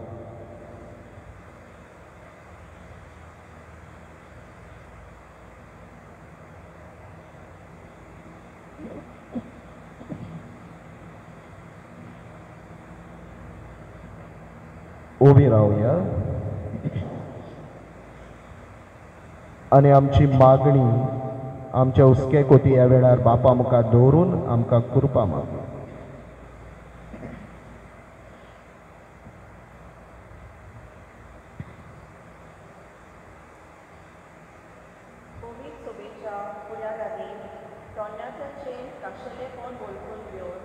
उबी रावया आनी आमची मागणी आमच्या हुस्के कोती ह्या वेळार बापा मुखार दवरून आमकां कृपा मागूया. कोवीड सोबेच्या फुडारांनी तोंडाचे खाशेलेपण वळखून घेवन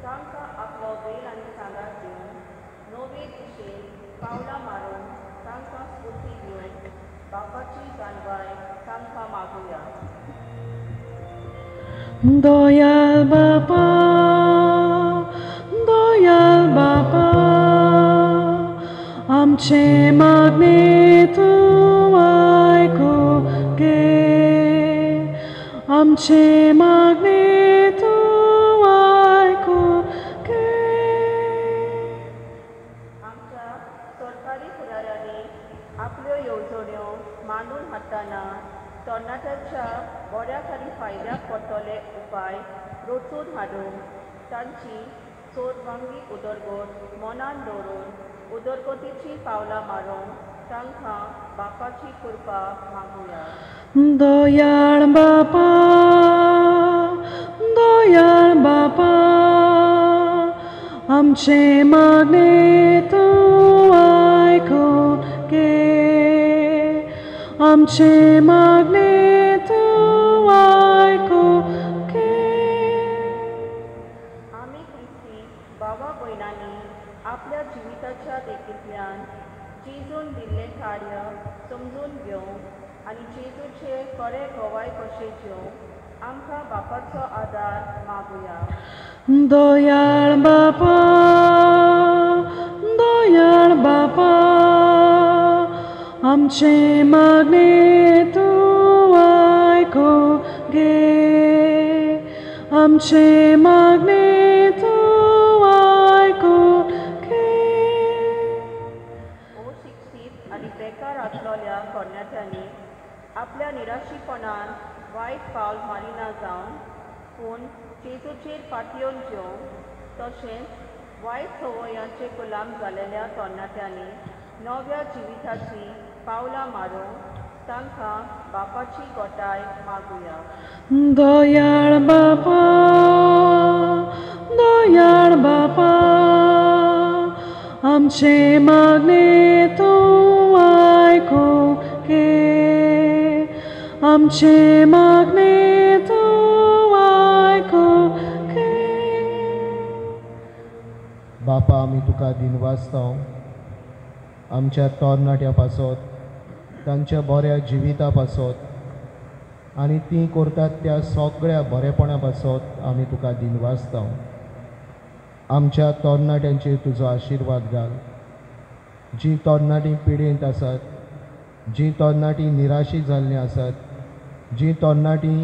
तांकां आपलो वेळ आनी सांगात दिवन नवे दिशेन पावलां मारून तांकां स्फूर्ती दिवन बापाची गालवाय तांकां मागुया. दयाल बापा, दयाल बापा, आमचे मागणे तूं आयकूं घे, आमचे मागणे तूं आयकूं घे. आमच्या सरकारी फुडाऱ्यांनी आपल्यो येवजण्यो मांडून हाडटाना तरणाट्यांच्या बऱ्या खाली फायद्याक पडटले उपाय रचून हाडून तांची सर्वांगी उदरगत मनान दवरून उदरगतीची पावलां मारून तांकां बापाची कृपा मागुया. दयाळ बापा, दयाळ बापा, आमचे मागणे तूं आयकूं घे, आमचे मागणे तूं आयकूं घे. आमी ख्रिस्ती भावा भयणांनी आपल्या जिविताच्या देखींतल्यान जेजून दिल्लें कार्य समजून घेवंक आनी जेजूचे खरे गोवाय कशें जेवंक आमकां बापाचो आदार मागुया. दयाळ बापा, दयाळ बापा, आमचे मागणे तूं आयकूं घे, आमचे मागणे तूं आयकूं घे. ओ शिक्षीत आनी बेकार आसलोल्या तरणाट्यांनी आपल्या निराशीपणान वायट पावल मारिना जावन पूण जेजूचेर फाटयोन जेवंक तशेंच वायट संवयांचे गुलाम जालेल्या तरणाट्यांनी नव्या जिविताची पावलां मारूंक तांकां बापाची गोठाय मागुया. दयाळ बापा, दयाळ बापा, आमचे मागणे तूं आयकूं घे, आमचे मागणे तूं आयकूं घे. बापा आमी तुका दिनवासतांव आमच्या तरणाट्या पासत तांच्या बऱ्या जिविता पासत आनी ती करतात त्या सगळ्या बरेपणा पासत आमी तुका दिनवासतांव. आमच्या तरणाट्यांचेर तुजो आशिर्वाद घाल. जीं तरणाटीं पिडेंत आसात, जीं तरणाटीं निराशी जाल्लीं आसात, जीं तरणाटीं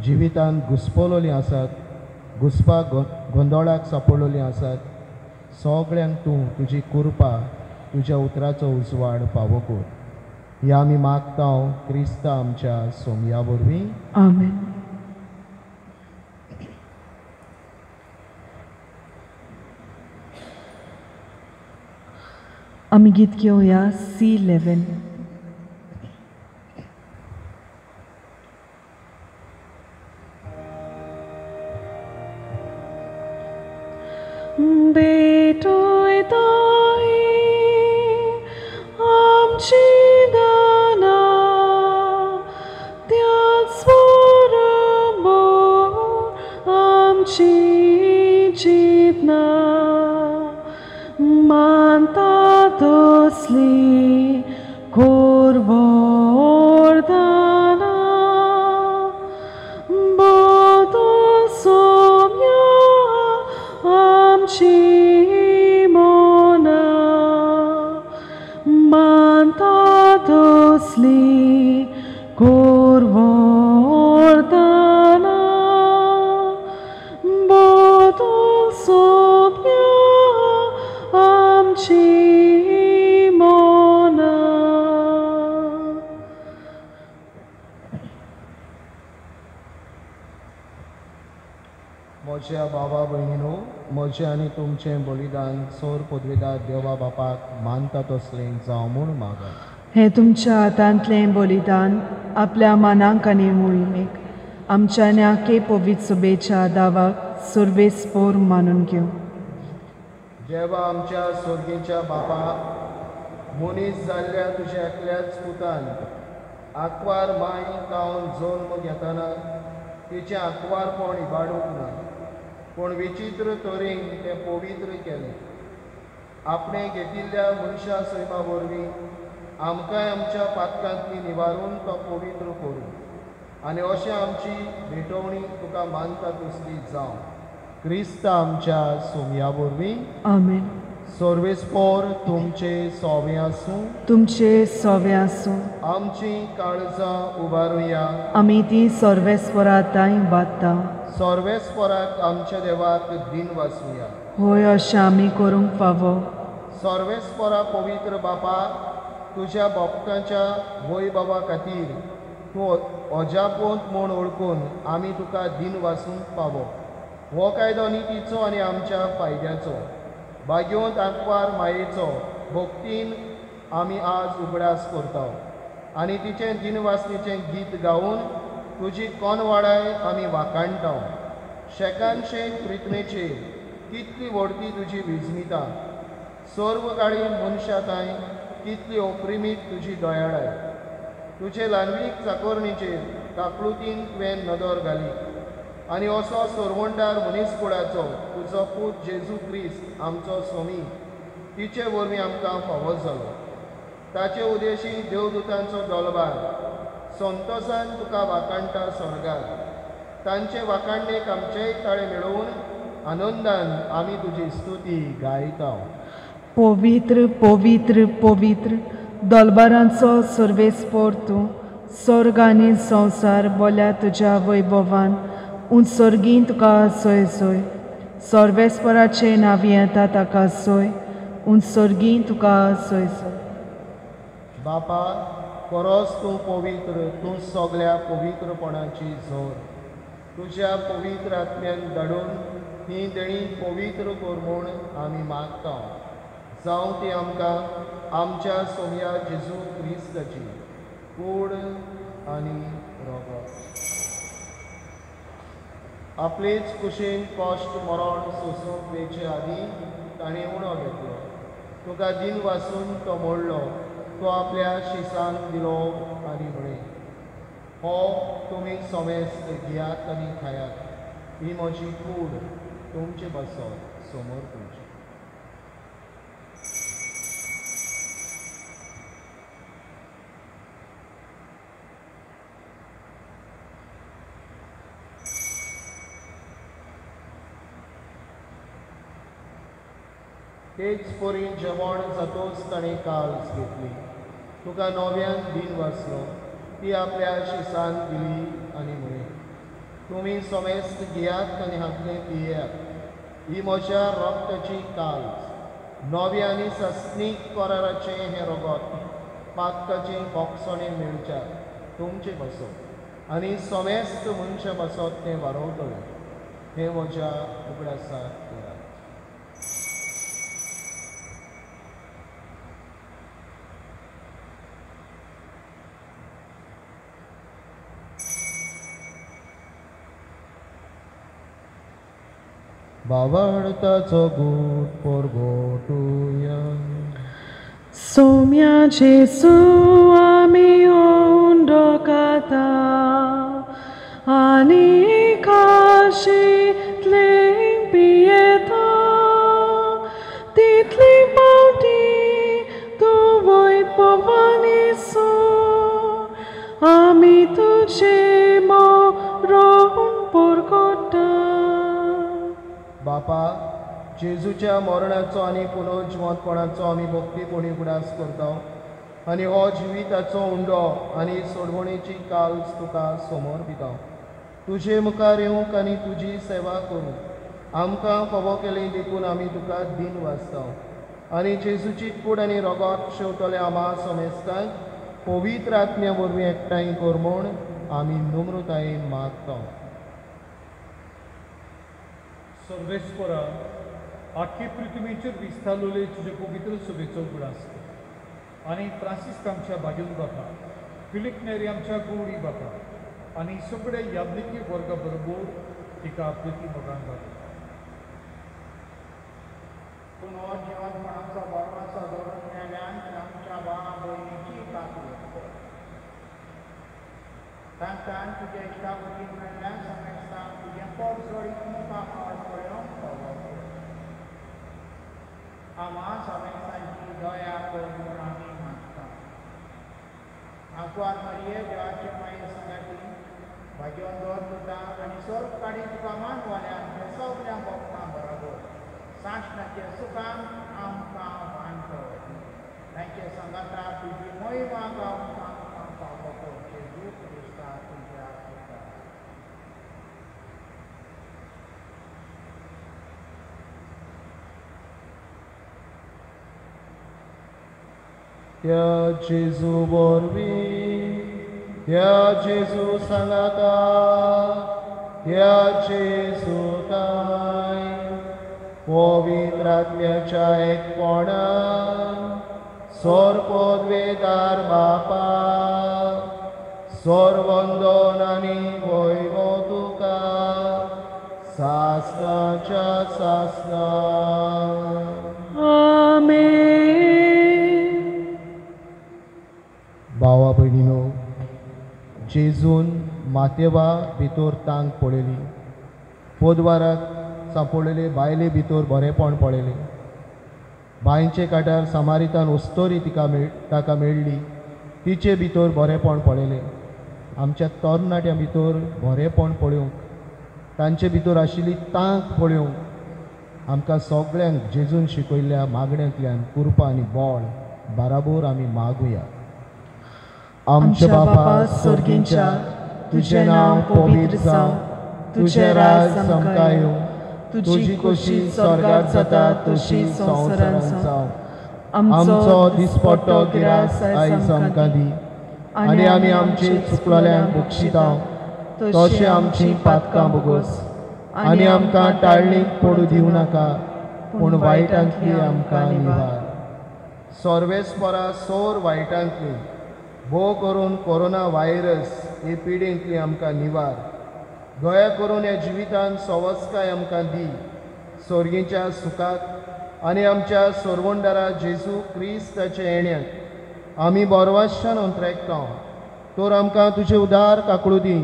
जिवितांत घुस्पलोलीं आसात, घुस्पाक गोंदळाक सांपडलोलीं आसात, सगळ्यांक तूं तुजी कृपा तुज्या उतराचो उजवाड फावो कर. ह्या आमी मागतांव क्रिस्ता आमच्या सोमया वरवीं. आमेन. आमी गीत घेवया C11. बेटोय ताई आमची दाना त्याच बरोबर आमची जितना मानता तसली कोरबोर दाना बोधो सोम्या आमची मोना मानता तसली कोरबोर मोना म्हज्या बाबा भयणीनो, म्हजें आनी तुमचें बलिदान सोर पदवेदार देवा बापाक मानता तसलें जावं म्हूण मागा. हे तुमच्या हातांतलें बलिदान आपल्या मनाक आनी मोहिमेक आमच्या न्याके पवित्र सुबेच्या दावाक सुरवेस्पोर मानून घेऊ. देवा आमच्या स्वर्गीच्या बापा, मनीस जाल्ल्या तुज्या एकल्याच पुतान आंकवार माय जावन जल्म घेतना तिचें आंकवारपण इबाडूंक ना, पूण विचित्र तरेन तें पवित्र केलें. आपणे घेतिल्ल्या मनशा सैमा वरवीं आमकांय आमच्या पातकांतली निवारून तो पवित्र करूं आनी अशें आमची भेटवणी तुका मानता तसली जावं. क्रिस्त आमच्या सोमया वरवीं आमेन. सर्वेस्पोर तुमचे सोवे आसूं, तुमचे सोवे आसूं. आमची काळजां उबारुया. आमी ती सर्वेस्पराताय बात्ता. सर्वेस्पराक आमच्या देवाक दिन वाचुया. होय अशें आमी करूंक फावो. सर्वेस्परा पवित्र बापा, तुज्या भक्तांच्या वैभवा खातीर तूं अजापोत म्हूण ओळखून आमी तुका दिन वाचूंक फावो. हो कायदो नितीचो आनी आमच्या फायद्याचो. भाग्योंत आंकवार मायेचो भक्तीन आमी आज उगडास करता आनी तिचें दिनवासणीचें गीत गावन तुजी कोनवाडाय आमी वाखाणटा. शेकान शेक प्रितमेचेर कितली व्हडती तुजी विजमिता. सर्व काळी मनशाताय कितली अप्रिमीत तुजी दयाळाय. तुजे ल्हानवीक चाकोरणीचेर काकळुतीन तुवें नदर घाली आनी असो सोरवंडार मनीसकुळाचो तुजो पूत जेजू क्रिस्त आमचो स्वामी तिचे वरवीं आमकां फावो जालो. ताचे उदेशी देवदूतांचो दोलबार संतोशान तुका वाखाणटा स्वर्गांत. तांचे वाखाणणेक आमचेय ताळे मेळोवन आनंदान आमी तुजी स्तुती गायता. पवित्र पवित्र पवित्र दोलबारांचो सर्वेस्पोर तूं. स्वर्ग आनी संवसार बोल्या तुज्या वैभवान उत्सर्गीन तुका सोय सोय. सर्वेस्पराचे नांवी येता ताका सोय. उत्सर्गीन तुका सोय सोय. बापा, परस तूं पवित्र, तूं सगल्या पवित्रपणाची झोर. तुज्या पवित्र आत्म्यान धाडून ही देणी पवित्र कर म्हूण आमी मागता. जावं ती आमकां आमच्या सोमया जेजू क्रिस्ताची कूड आनी रोगत. आपलेच कुशीन कश्ट मरण सोसूंक वेचे आदीं ताणें उणो घेतलो. तुका दिन वाचून तो मोडलो. तो आपल्या शिसांक दिलो आनी म्हळें, हो तुमी सोमेस्त घेयात आनी खायात. ही म्हजी कूड. तुमचे बसत समोर तुमची. तेच परी जेवण जातोच ताणें काल्स घेतली. तुका नव्यान दिन वाचलो. ती आपल्या शिसान दिली आनी म्हळें, तुमी सोमेस्त घेयात आनी हातलें पियेयात. ही म्हज्या रक्ताची काल्स. नव्या आनी सस्नीक कराराचें हें रगत पातकाचें बोगसणें मेळच्यात तुमचे बसत आनी सोमेस्त मनशां बसत तें वारोवतलें. हें म्हज्या उगडासाक करात. बाबाडताचो गूट परगोटुया. सोम्या जेसू आमी ओंडोकाता आनी काशींतलें पियेता. तितली पावटी तूं वैभवानी सो आमी तुजे मरण परगोटा. बापा, जेजूच्या मरणाचो आनी पुनर्जिवंतपणाचो आमी भक्तीपणी उगडास करता आनी हो जिविताचो उंडो आनी सोडवणेची काल्स तुका समोर दिता. तुजे मुखार येवंक आनी तुजी सेवा करूंक आमकां फावो केलें देखून आमी तुका दिन वाचता. आनी जेजूची कूड आनी रगत शेवतले आमा समेस्तांक पवित्र आत्म्या वरवीं एकठांय कर म्हूण आमी नम्रतायेन मागता. सर्वेस्परा आख्खे पृथ्वीचेर विस्तारलोले तुजे पवित्र सभेचो गूण आसता आनी फ्रांसिस्क आमच्या भाग्यून बापा, फिलीप नेरी आमच्या गोडी बापा आनी सगळे याज्ञिकी वर्गा बरोबर तिका प्रतिमगान घालता. पूण हो जेवणपणाचो बरोसो दवरून गेल्यान आमच्या भावा भयणीची काकूट कर. तांकां तुज्या इश्टावटीन मेळ्ळ्या समेस्तांक तुजें पोट जोडीत मुखार पळोवंक फावो कर. आमा समेस्तांची दया कर म्हूण आमी मागता. आंकवार मरये देवाचे माये संगाती भाग्योन दोर करता आनी स्वर्ग काडी तुका मानवाल्यान ते सगळ्या भक्तां बरोबर साश्णाचे सुखान आमकां बांदतो. तांचे संगाता तुजी महिमा गावून आमकां फावो कर. जेजू क्रिस्ता तुज्या पुता. त्या जेजू वरवीं, त्या जेजू सांगाता, त्या जेजू ताय पवित्र आत्म्याच्या एकपणान सोरपोद्वेदार बापा, सोरवंदन आनी वैभव तुका सासणाच्या सासणा. आमेन. भावा भयणीनो, जेजून मातेवा भितर तांक पळयली, पोदवाराक सांपडलेले बायले भितर बरेपण पळयलें. बांयचे कांठार सामारितान वस्तोरी ताका मेळ्ळी, तिचे भितर बरेपण पळयलें. आमच्या तरणाट्यां भितर बरेपण पळोवंक, तांचे भितर आशिल्ली तांक पळोवंक आमकां सगळ्यांक जेजून शिकयल्ल्या मागण्यांतल्यान कृपा आनी बळ बराबर आमी मागुया. आमच्या बापा स्वर्गींच्या, तुझें नांव पवित्र जावं, तुझें राज आमकां येवं, तुजी खोशी स्वर्गांत जाता तशी संवसारांत जावं. आमचो दिसपट्टो गिरास आयज आमकां दी, आनी आमी आमचे चुकलोल्यांक बक्षिता तशें आमची पातकां बोगोस, आनी आमकां टाळणीक पडूं दिवं नाका, पूण वायटांतली आमकां निवार. सर्वेस्परा सोर वायटांतली, भोव करून कोरोना व्हायरस हे पिडेंतली आमकां निवार. दया करून ह्या जिवितान सवस्काय आमकां दी. स्वर्गीच्या सुखाक आनी आमच्या सोरवंडारा जेजू क्रिस्ताच्या येण्याक आमी बोरवाशान अंतरेकता. तर आमकां तुजे उदार काकळुदी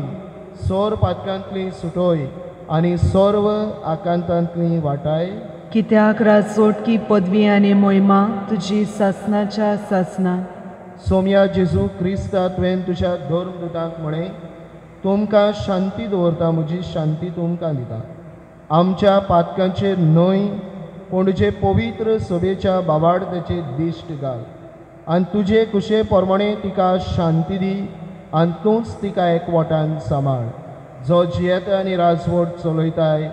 सोर पातकांतली सुटोय आनी सर्व आकांतांतली वाटाय. कित्याक राजवटकी पदवी आनी मोहिमा तुजी सासणाच्या सासणा. सोम्या जेजू क्रिस्ता तुवें तुज्या धर्मदुतांक म्हणे, तुमकां शांती दवरता, म्हजी शांती तुमकां दिता. आमच्या पातकांचेर न्हय, पूण तुजे पवित्र सभेच्या बाबाडतेचेर दिश्ट घाल, आनी तुजे कुशे प्रमाणे तिका शांती दी, आनी तूंच तिका एकवटान सांबाळ, जो जियेता आनी राजवट चलयताय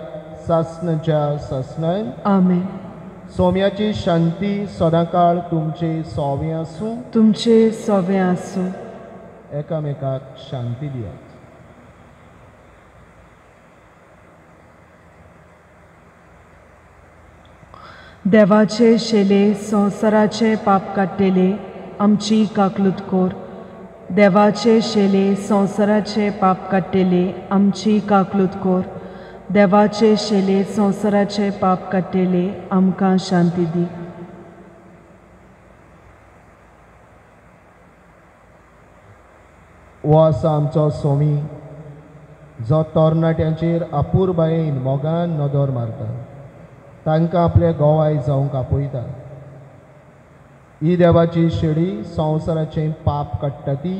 सासणाच्या सासणान. आमेन. सोम्याची शांती सदांकाळ तुमचे सोवे आसूं. तुमचे सोवे आसूं. एकामेकाक शांती दियात. देवाचे शेले संवसाराचे पाप काडटेले आमची काकलूत कोर. देवाचे शेले संवसाराचे पाप काडटेले आमची काकलूत कोर. देवाचे शेले संवसाराचे पाप काडटेले आमकां शांती दी. हो आसा आमचो सोमी, जो तरणाट्यांचेर अपुरबायेन मोगान नदर मारता, तांकां आपले गोवाय जावंक आपयता. ही देवाची शेळी संवसाराचें पाप काडटा ती.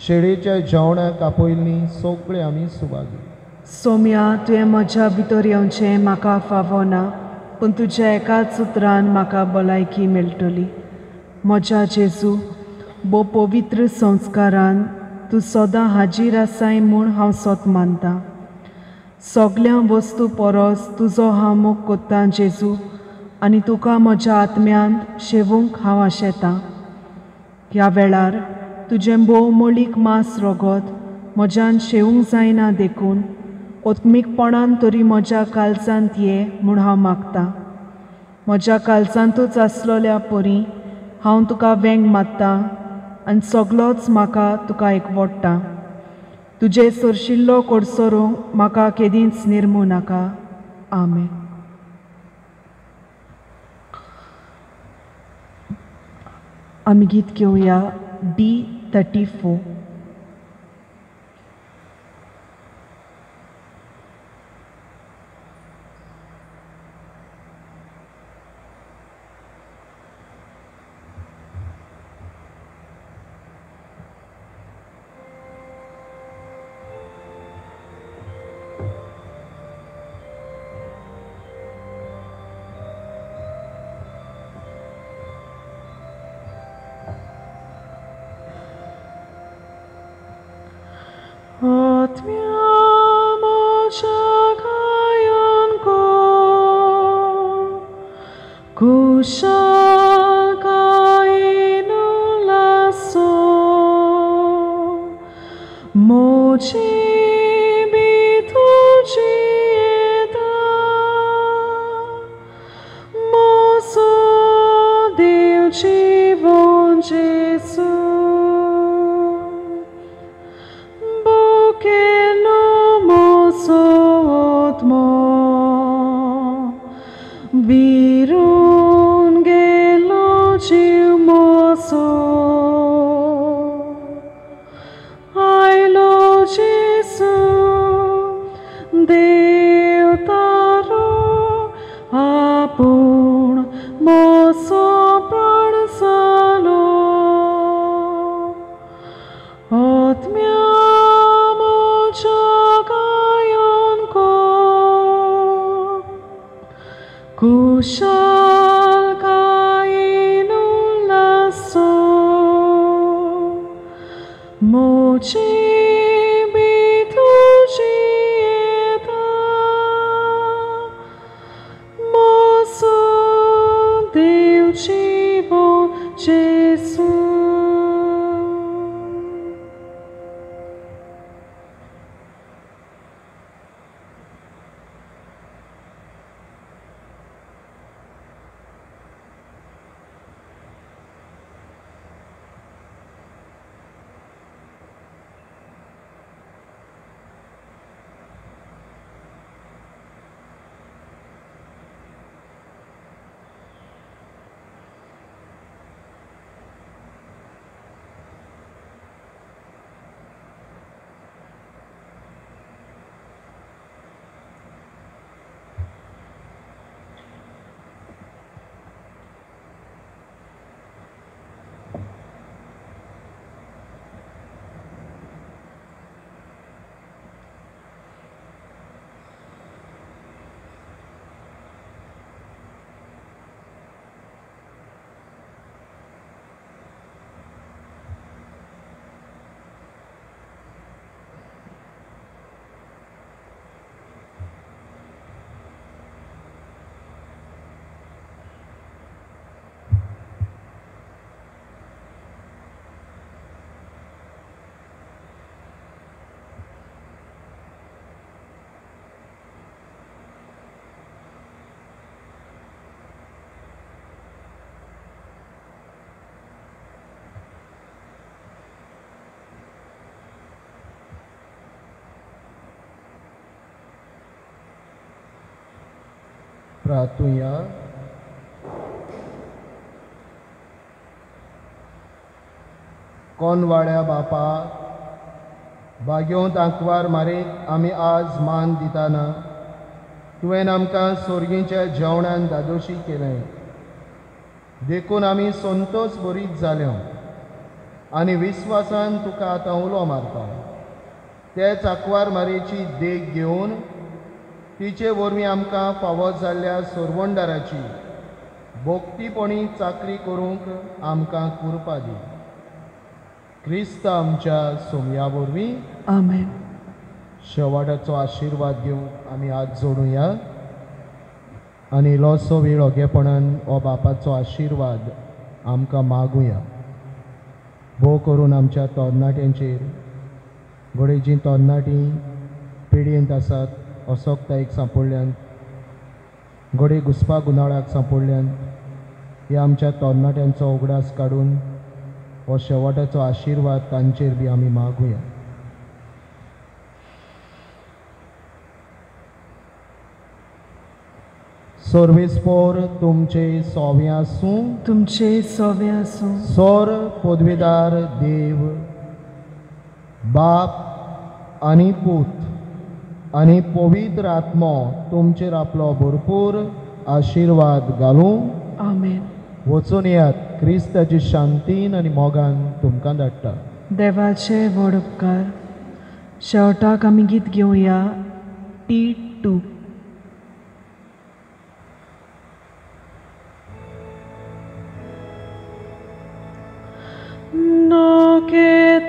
शेळेच्या जेवणाक आपयल्ली सगळे आमी सुवागी. सोम्या, तुवें म्हज्या भितर येवचें म्हाका फावो ना, पूण तुज्या एकाच उतरान म्हाका भलायकी मेळटली. म्हज्या जेजू, बो पवित्र संस्कारान तूं सदां हाजीर आसाय म्हूण हांव सोत मानतां. सगळ्या वस्तू परस तुजो हांव मोग कोत्तां जेजू. आनी तुका म्हज्या आत्म्यांत शेवूंक हांव आशेतां. ह्या वेळार तुजें भोव मोळीक मांस रोगोत म्हज्यान शेवूंक जायना देखून ओत्मीकपणान तरी म्हज्या काळजांत ये म्हूण हांव मागतां. म्हज्या काळजांतूच आसलोल्या परी हांव तुका वेंग मारतां आनी सगलोच म्हाका तुका एकवडटा. तुजे सरशिल्लो कोडसरूंक म्हाका केदींच निर्मू नाका. आमेन. आमी गीत घेवया D34. प्रार्थुया. कोनवाड्या बापा बाग्योंत आंकवार मारीत आमी आज मान दिताना तुवें आमकां सोर्गीच्या जेवणान दादोशी केलें देखून आमी संतोश बरीत जाल्यो आनी विस्वासान तुका आतां उलो मारता. तेच आंकवार मारेची देख घेवन तिचे वरवीं आमकां फावो जाल्ल्या सोरवंडाराची भोक्तीपणी चाकरी करूंक आमकां कुरपा दी. क्रिस्त आमच्या सोमया वरवीं. आमेन. शेवटाचो आशिर्वाद घेवन आमी हात जोडुया. आनी इल्लोसो वेळ ओगेपणान हो बापाचो आशिर्वाद आमकां मागुया. भोव करून आमच्या तरणाट्यांचेर, घोडे जीं तरणाटीं पिडयेंत आसात अशोकतायेक सांपडल्यान, घोडे घुसपा गुनाळाक सांपडल्यान, ह्या आमच्या तरणाट्यांचो उगडास काडून हो शेवटाचो आशिर्वाद तांचेर बी आमी मागुया. सर्वेस्पोर तुमचे सोवे आसूं. तुमचे सोवे आसूं. सोर पदवीदार देव, बाप आनी पूत आनी पवित्र आत्मो तुमचेर आपलो भरपूर आशिर्वाद घालूं. आमेन. वचून येयात, क्रिस्ताची शांतीन आनी मोगान तुमकां धाडटा. देवाचे व्हड उपकार. शेवटाक आमी गीत घेवया T2. No que